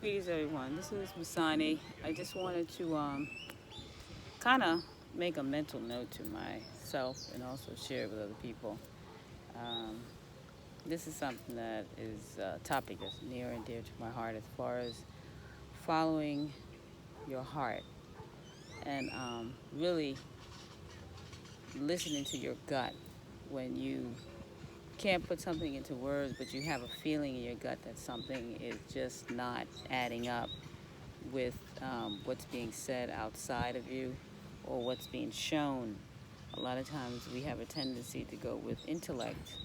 Greetings, everyone. This is Masani. I just wanted to kind of make a mental note to myself and also share it with other people. Um, this is something that is a topic that's near and dear to my heart as far as following your heart and really listening to your gut when you can't put something into words, but you have a feeling in your gut that something is just not adding up with what's being said outside of you or what's being shown. A lot of times we have a tendency to go with intellect.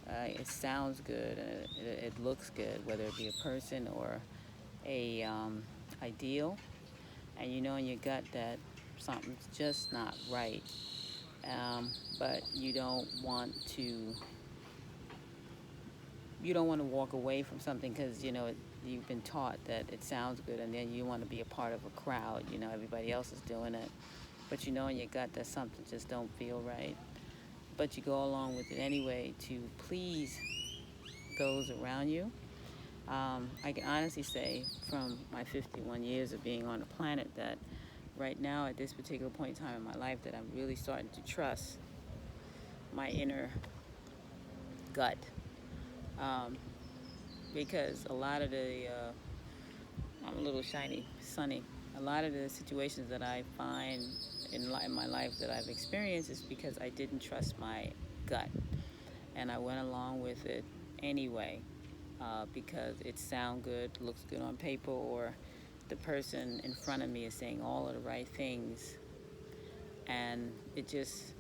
It sounds good and it looks good, whether it be a person or a ideal, and you know in your gut that something's just not right. But you don't want to walk away from something because you've been taught that it sounds good, and then you want to be a part of a crowd. Everybody else is doing it, but you know in your gut that something just don't feel right. But you go along with it anyway to please those around you. I can honestly say from my 51 years of being on the planet that right now at this particular point in time in my life that I'm really starting to trust my inner gut, um, because a lot of I'm a little shiny, sunny. A lot of the situations that I find in my life that I've experienced is because I didn't trust my gut, and I went along with it anyway, because it sounds good, looks good on paper, or the person in front of me is saying all of the right things, and it just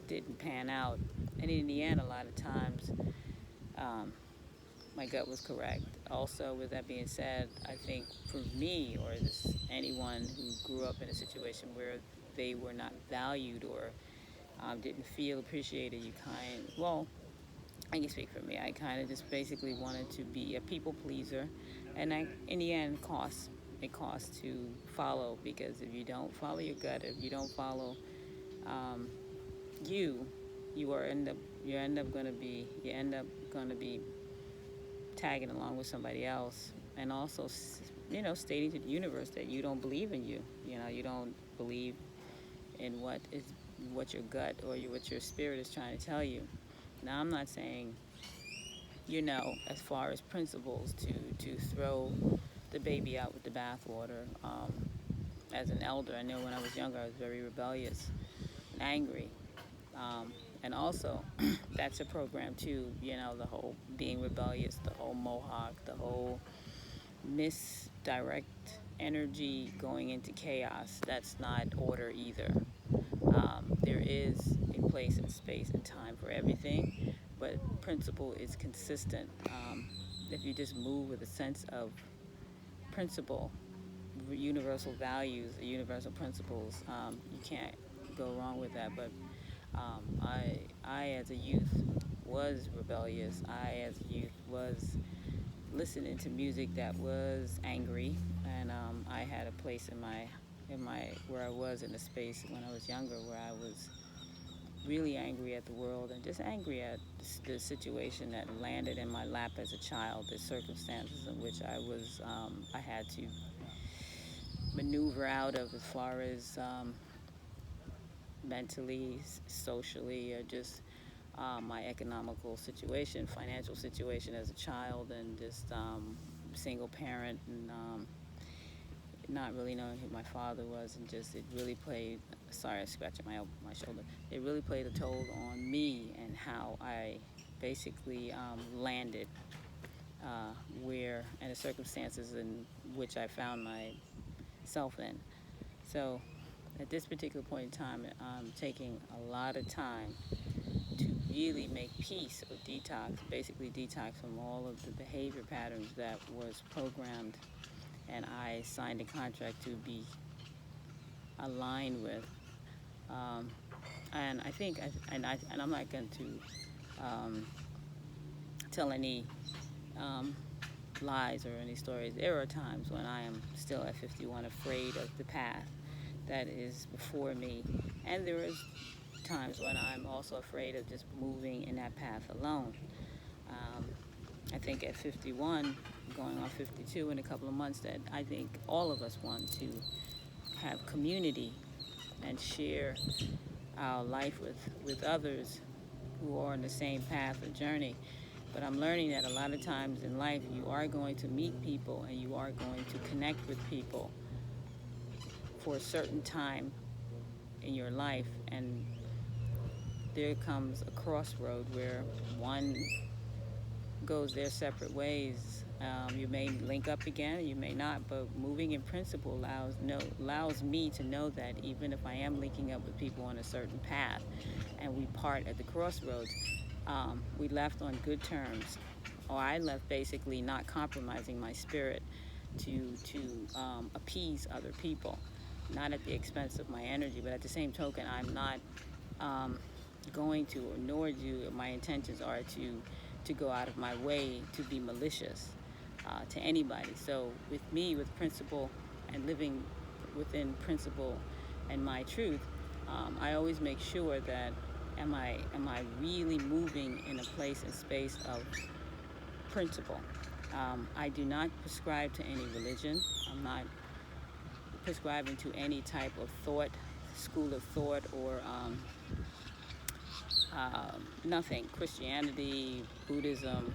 didn't pan out. And in the end, a lot of times, um, my gut was correct. Also, with that being said, I think for me or this, anyone who grew up in a situation where they were not valued or didn't feel appreciated, well, I can speak for me. I kind of just basically wanted to be a people pleaser, and in the end, it costs to follow, because if you don't follow your gut, if you don't follow um, you, you are end up you end up going to be tagging along with somebody else, and also stating to the universe that you don't believe in you. You don't believe in what your gut or what your spirit is trying to tell you. Now, I'm not saying, as far as principles, to throw the baby out with the bathwater. As an elder, I know when I was younger I was very rebellious and angry, and also that's a program too. The whole being rebellious, the whole mohawk, the whole misdirect energy going into chaos. That's not order either. There is a place and space and time for everything, but principle is consistent. If you just move with a sense of principle, universal values, universal principles, you can't go wrong with that. But I as a youth was rebellious. I as a youth was listening to music that was angry, and I had a place in my where I was in a space when I was younger where I was really angry at the world and just angry at the situation that landed in my lap as a child, the circumstances in which I had to maneuver out of, as far as mentally, socially, or just my economical situation, financial situation as a child, and just single parent, and not really knowing who my father was, and just it really played. Sorry, I scratching my shoulder. It really played a toll on me and how I basically landed where and the circumstances in which I found myself in. So at this particular point in time, I'm taking a lot of time to really make peace or detox, basically detox from all of the behavior patterns that was programmed and I signed a contract to be aligned with. Um, and I think, and I'm not going to tell any um, lies or any stories. There are times when I am still at 51 afraid of the path that is before me, and there is times when I'm also afraid of just moving in that path alone. Um, I think at 51, going on 52 in a couple of months, that I think all of us want to have community and share our life with others who are on the same path or journey. But I'm learning that a lot of times in life, you are going to meet people and you are going to connect with people for a certain time in your life. And there comes a crossroad where one goes their separate ways. You may link up again, you may not, but moving in principle allows me to know that even if I am linking up with people on a certain path and we part at the crossroads, we left on good terms, or I left basically not compromising my spirit to appease other people, not at the expense of my energy, but at the same token, I'm not um, going to, or nor do my intentions are to go out of my way to be malicious to anybody. So with me, with principle and living within principle and my truth, I always make sure that am I really moving in a place and space of principle. I do not prescribe to any religion. I'm not prescribing to any type of thought, school of thought, or nothing, Christianity, Buddhism,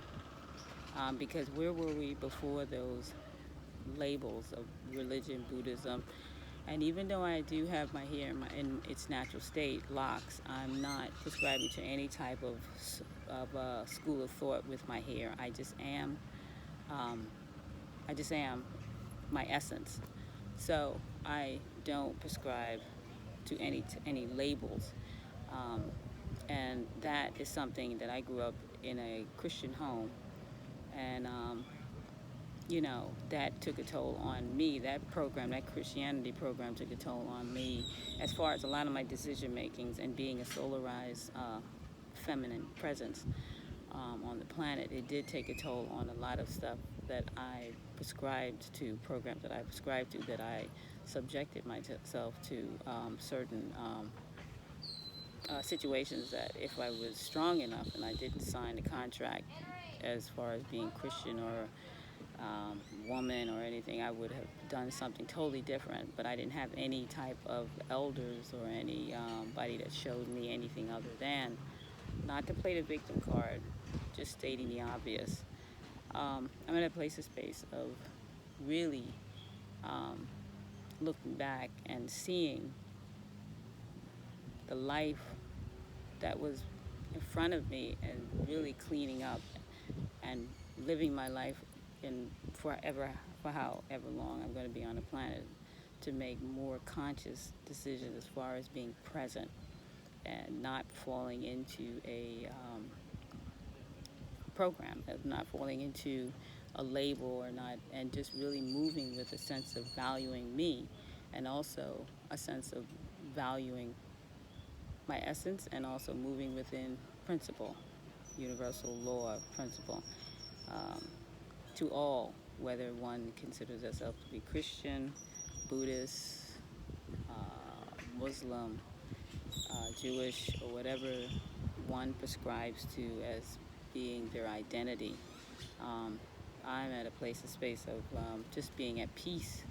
because where were we before those labels of religion, Buddhism? And even though I do have my hair in its natural state, locks, I'm not prescribing to any type of school of thought with my hair. Um, I just am my essence. So I don't prescribe to any labels. Um, and that is something that I grew up in a Christian home, and that took a toll on me. That program, that Christianity program, took a toll on me as far as a lot of my decision makings and being a solarized feminine presence on the planet. It did take a toll on a lot of stuff that I prescribed to, programs that I prescribed to, that I subjected myself to certain situations that if I was strong enough and I didn't sign the contract as far as being Christian or woman or anything, I would have done something totally different. But I didn't have any type of elders or anybody that showed me anything other than not to play the victim card, just stating the obvious. I'm in a place of space of really looking back and seeing the life that was in front of me and really cleaning up and living my life in forever, for however long I'm going to be on the planet, to make more conscious decisions as far as being present and not falling into a program, of not falling into a label, or not, and just really moving with a sense of valuing me, and also a sense of valuing my essence, and also moving within principle, universal law principle, um, to all, whether one considers themselves to be Christian, Buddhist, Muslim, Jewish, or whatever one prescribes to as being their identity. Um, I'm at a place of space of just being at peace,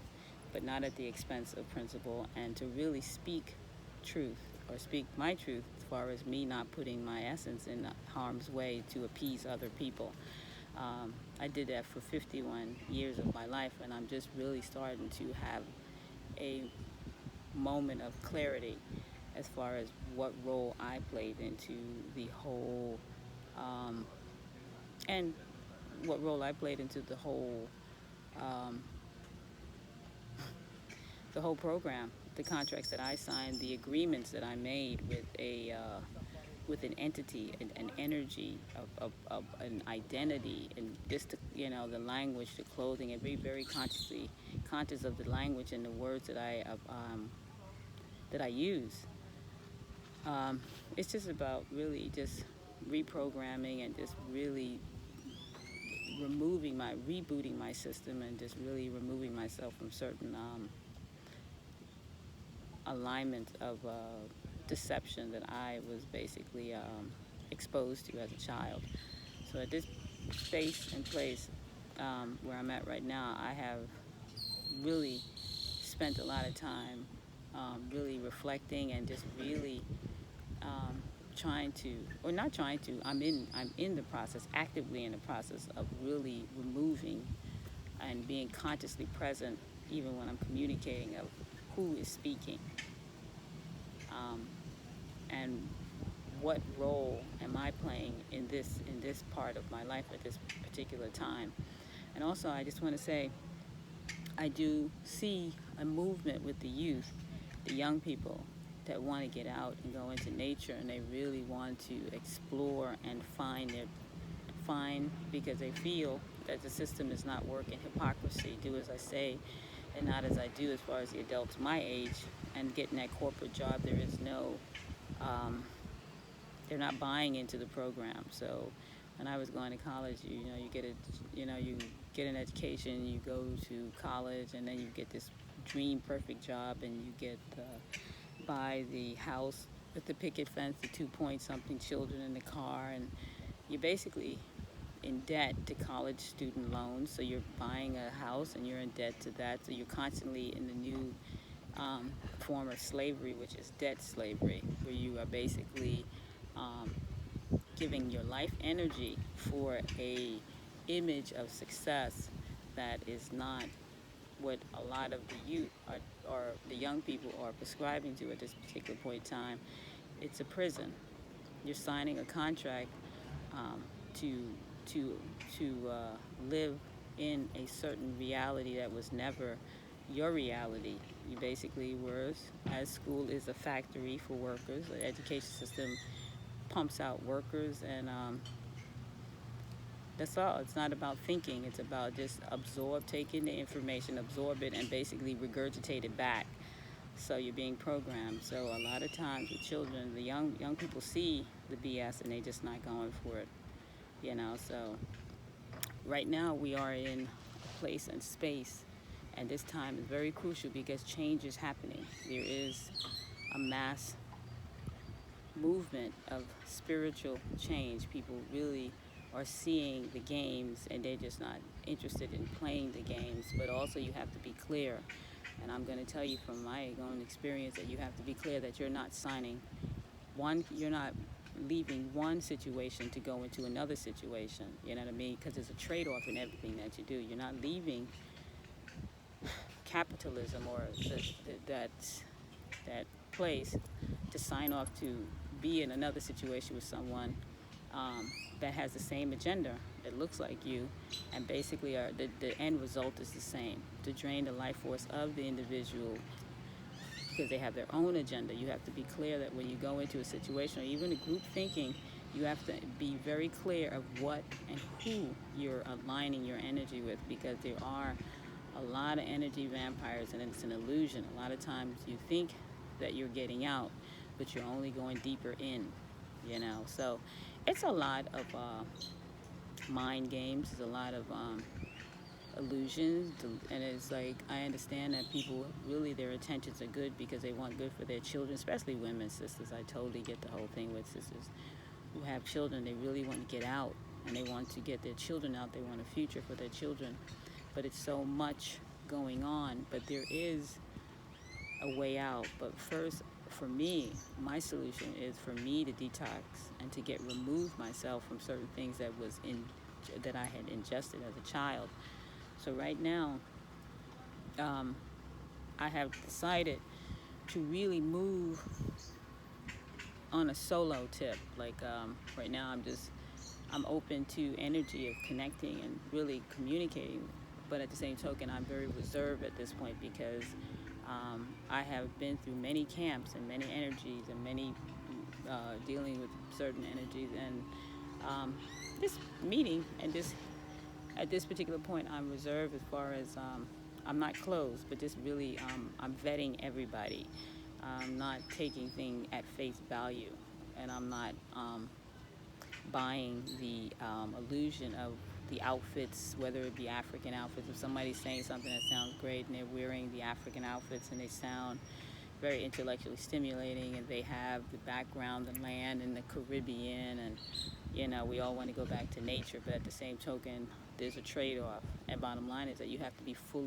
but not at the expense of principle, and to really speak truth, or speak my truth, as far as me not putting my essence in harm's way to appease other people. I did that for 51 years of my life, and I'm just really starting to have a moment of clarity as far as what role I played into the whole, um, and what role I played into um, the whole program, the contracts that I signed, the agreements that I made with an entity, an energy of an identity, and just the language, the clothing, and be very conscious of the language and the words that I use. It's just about really just reprogramming and just really rebooting my system, and just really removing myself from certain alignment of deception that I was basically exposed to as a child. So at this space and place, where I'm at right now, I have really spent a lot of time really reflecting and just really um, trying to, or not trying to. I'm in the process, actively in the process of really removing and being consciously present, even when I'm communicating, of who is speaking, um, and what role am I playing in this part of my life at this particular time. And also, I just want to say, I do see a movement with the youth, the young people that want to get out and go into nature, and they really want to explore and find because they feel that the system is not working. Hypocrisy, do as I say and not as I do, as far as the adults my age, and getting that corporate job. There is no, um, they're not buying into the program. So when I was going to college, you get an education, you go to college, and then you get this dream perfect job, and you get buy the house with the picket fence, the 2 point something children in the car, and you're basically in debt to college student loans. So you're buying a house and you're in debt to that. So you're constantly in the new form of slavery, which is debt slavery, where you are basically um, giving your life energy for a image of success that is not what a lot of the youth or the young people are prescribing to at this particular point in time. It's a prison. You're signing a contract um, to to live in a certain reality that was never your reality. You basically were, as school is a factory for workers. The education system pumps out workers, and that's all. It's not about thinking. It's about just taking the information, absorb it, and basically regurgitate it back. So you're being programmed. So a lot of times with children, the young people see the BS and they just not going for it. So right now we are in a place and space, and this time is very crucial because change is happening. There is a mass movement of spiritual change. People really are seeing the games, and they're just not interested in playing the games. But also, you have to be clear, and I'm going to tell you from my own experience, that you have to be clear that you're not leaving one situation to go into another situation. You know what I mean? Because there's a trade-off in everything that you do. You're not leaving capitalism or that place to sign off to be in another situation with someone that has the same agenda, that looks like you, and basically the end result is the same: to drain the life force of the individual because they have their own agenda. You have to be clear that when you go into a situation or even a group thinking, you have to be very clear of what and who you're aligning your energy with, because there are a lot of energy vampires, and it's an illusion. A lot of times you think that you're getting out, but you're only going deeper in. So it's a lot of mind games. There's a lot of illusions, and it's like, I understand that people really, their intentions are good because they want good for their children, especially women, sisters. I totally get the whole thing with sisters who have children. They really want to get out, and they want to get their children out. They want a future for their children, but it's so much going on. But there is a way out. But first, for me, my solution is for me to detox and to remove myself from certain things that I had ingested as a child. So right now, I have decided to really move on a solo tip. Like right now, I'm open to energy of connecting and really communicating. But at the same token, I'm very reserved at this point because I have been through many camps and many energies and many dealing with certain energies. And this meeting and at this particular point, I'm reserved as far as I'm not closed, but just really I'm vetting everybody. I'm not taking things at face value, and I'm not buying the illusion of the outfits, whether it be African outfits. If somebody's saying something that sounds great and they're wearing the African outfits and they sound very intellectually stimulating, and they have the background, the land, and the Caribbean, and we all want to go back to nature, but at the same token, there's a trade-off. And bottom line is that you have to be fully